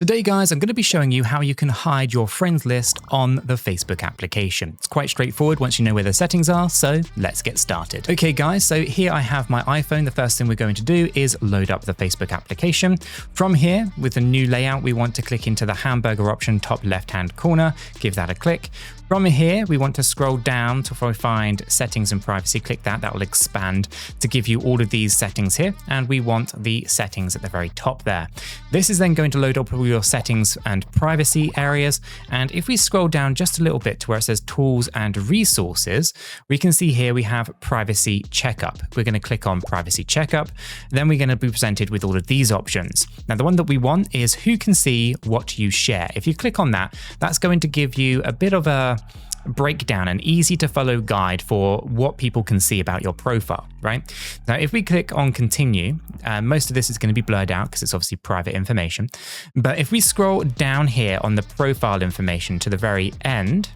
Today guys, I'm going to be showing you how you can hide your friends list on the Facebook application. It's quite straightforward once you know where the settings are, so let's get started. Okay guys, so here I have my iPhone. The first thing we're going to do is load up the Facebook application. From here, with the new layout, we want to click into the hamburger option top left-hand corner, give that a click. From here, we want to scroll down to find settings and privacy. Click that, that will expand to give you all of these settings here. And we want the settings at the very top there. This is then going to load up all your settings and privacy areas. And if we scroll down just a little bit to where it says tools and resources, we can see here we have privacy checkup. We're going to click on privacy checkup. Then we're going to be presented with all of these options. Now, the one that we want is who can see what you share. If you click on that, that's going to give you a bit of a breakdown, an easy to follow guide for what people can see about your profile, right? Now, if we click on continue, most of this is going to be blurred out because it's obviously private information. But if we scroll down here on the profile information to the very end,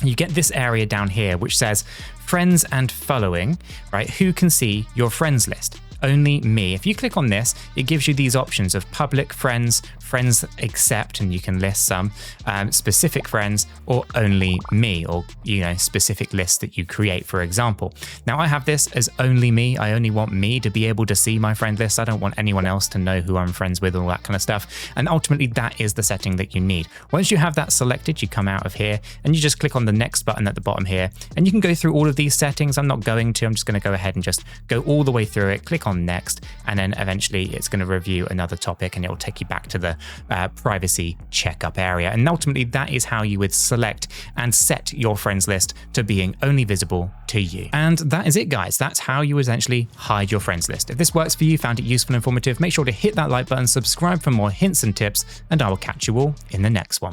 you get this area down here, which says friends and following, right? Who can see your friends list? Only me. If you click on this, it gives you these options of public friends, friends accept, and you can list some, specific friends, or only me, or specific lists that you create, for example. Now I have this as only me. I only want me to be able to see my friend list. I don't want anyone else to know who I'm friends with, all that kind of stuff. And ultimately that is the setting that you need. Once you have that selected, you come out of here and you just click on the next button at the bottom here, and you can go through all of these settings. I'm not going to, I'm just going to go ahead and just go all the way through it, click on next, and then eventually it's going to review another topic and it will take you back to the privacy checkup area. And ultimately that is how you would select and set your friends list to being only visible to you. And that is it guys. That's how you essentially hide your friends list. If this works for you, found it useful and informative, make sure to hit that like button, subscribe for more hints and tips, and I will catch you all in the next one.